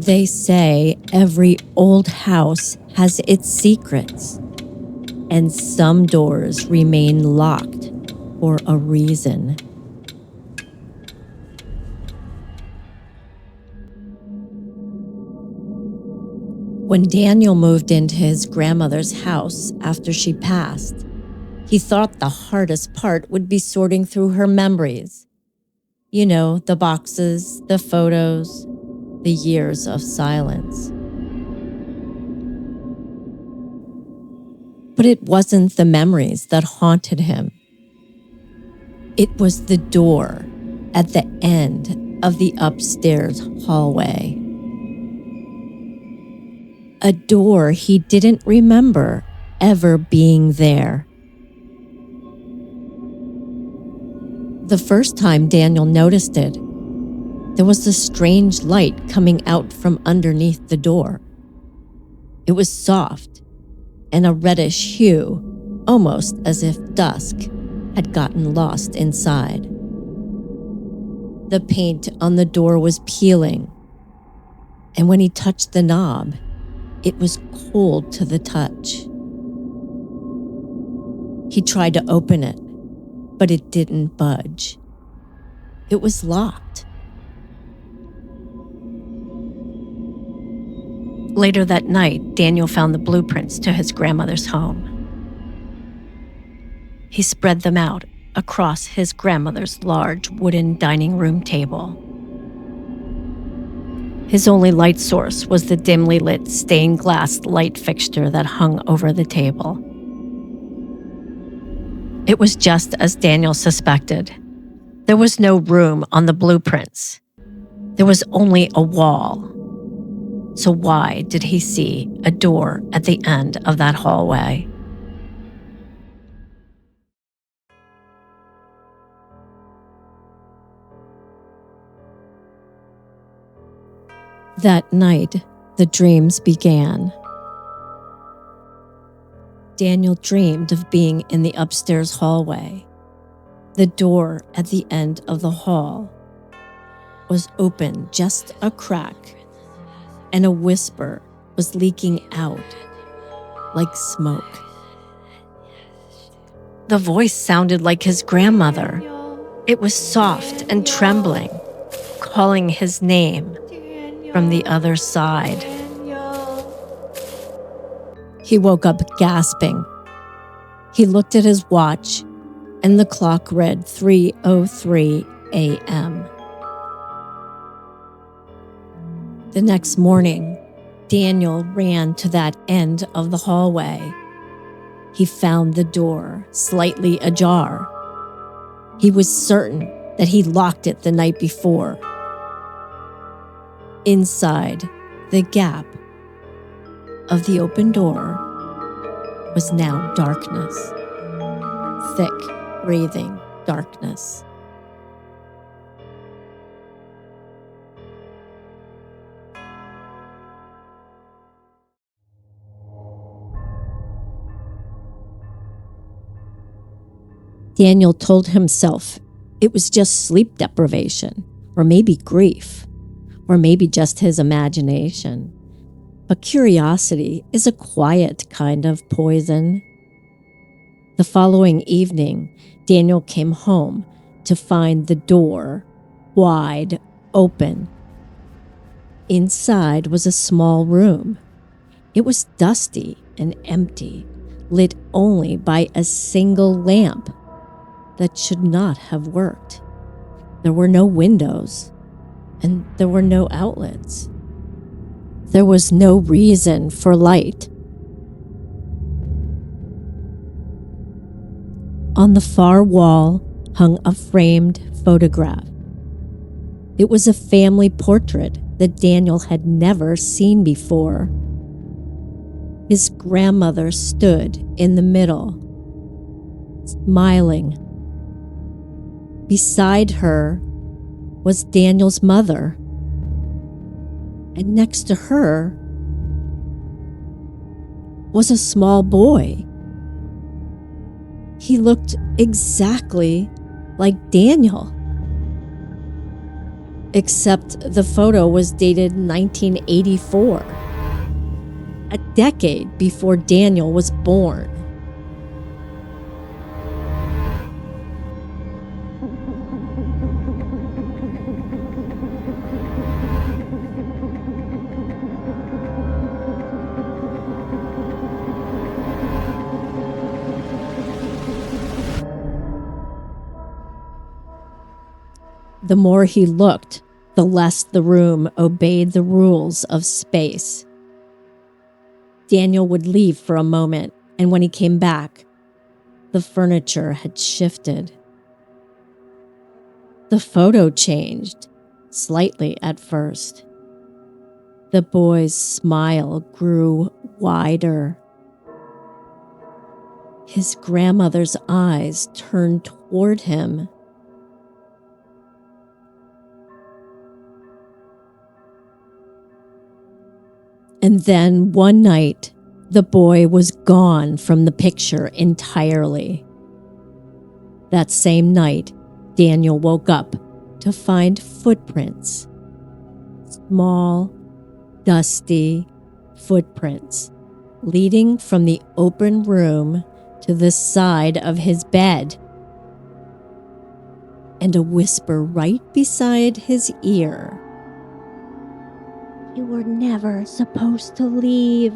They say every old house has its secrets, and some doors remain locked for a reason. When Daniel moved into his grandmother's house after she passed, he thought the hardest part would be sorting through her memories. You know, the boxes, the photos, the years of silence. But it wasn't the memories that haunted him. It was the door at the end of the upstairs hallway. A door he didn't remember ever being there. The first time Daniel noticed it, there was a strange light coming out from underneath the door. It was soft and a reddish hue, almost as if dusk had gotten lost inside. The paint on the door was peeling, and when he touched the knob, it was cold to the touch. He tried to open it, but it didn't budge. It was locked. Later that night, Daniel found the blueprints to his grandmother's home. He spread them out across his grandmother's large wooden dining room table. His only light source was the dimly lit stained glass light fixture that hung over the table. It was just as Daniel suspected. There was no room on the blueprints. There was only a wall. So why did he see a door at the end of that hallway? That night, the dreams began. Daniel dreamed of being in the upstairs hallway. The door at the end of the hall was open just a crack, and a whisper was leaking out like smoke. The voice sounded like his grandmother. It was soft and trembling, calling his name from the other side. He woke up gasping. He looked at his watch, and the clock read 3:03 a.m. The next morning, Daniel ran to that end of the hallway. He found the door slightly ajar. He was certain that he locked it the night before. Inside the gap of the open door was now darkness, thick, breathing darkness. Daniel told himself it was just sleep deprivation, or maybe grief, or maybe just his imagination. But curiosity is a quiet kind of poison. The following evening, Daniel came home to find the door wide open. Inside was a small room. It was dusty and empty, lit only by a single lamp that should not have worked. There were no windows, and there were no outlets. There was no reason for light. On the far wall hung a framed photograph. It was a family portrait that Daniel had never seen before. His grandmother stood in the middle, smiling. Beside her was Daniel's mother, and next to her was a small boy. He looked exactly like Daniel. Except the photo was dated 1984, a decade before Daniel was born. The more he looked, the less the room obeyed the rules of space. Daniel would leave for a moment, and when he came back, the furniture had shifted. The photo changed, slightly at first. The boy's smile grew wider. His grandmother's eyes turned toward him. And then one night, the boy was gone from the picture entirely. That same night, Daniel woke up to find footprints. Small, dusty footprints leading from the open room to the side of his bed. And a whisper right beside his ear. "You were never supposed to leave."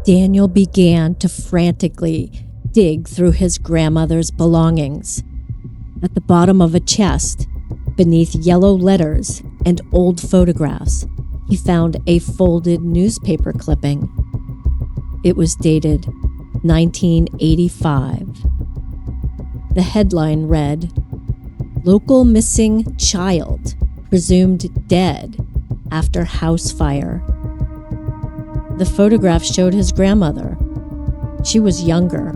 Daniel began to frantically dig through his grandmother's belongings. At the bottom of a chest, beneath yellow letters and old photographs, he found a folded newspaper clipping. It was dated 1985. The headline read, "Local missing child presumed dead after house fire." The photograph showed his grandmother. She was younger,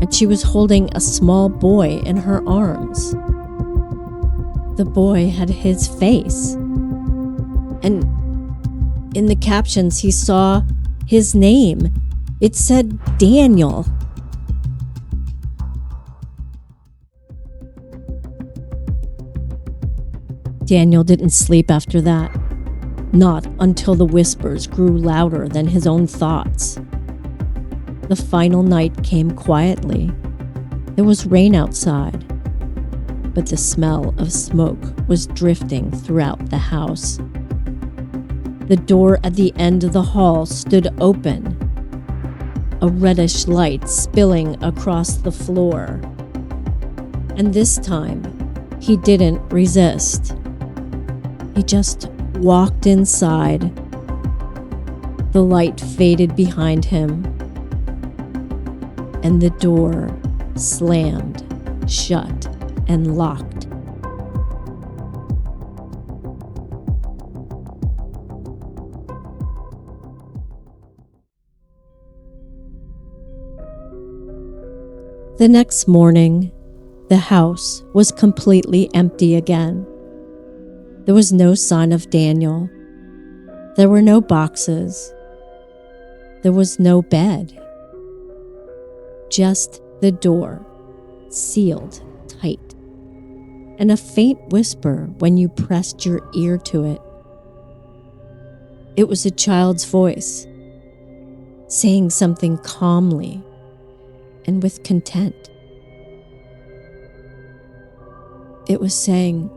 and she was holding a small boy in her arms. The boy had his face, and in the captions he saw his name. It said Daniel. Daniel didn't sleep after that. Not until the whispers grew louder than his own thoughts. The final night came quietly. There was rain outside, but the smell of smoke was drifting throughout the house. The door at the end of the hall stood open, a reddish light spilling across the floor. And this time, he didn't resist. He just walked inside. The light faded behind him, and the door slammed shut and locked. The next morning, the house was completely empty again. There was no sign of Daniel. There were no boxes. There was no bed. Just the door, sealed tight, and a faint whisper when you pressed your ear to it. It was a child's voice, saying something calmly and with content. It was saying,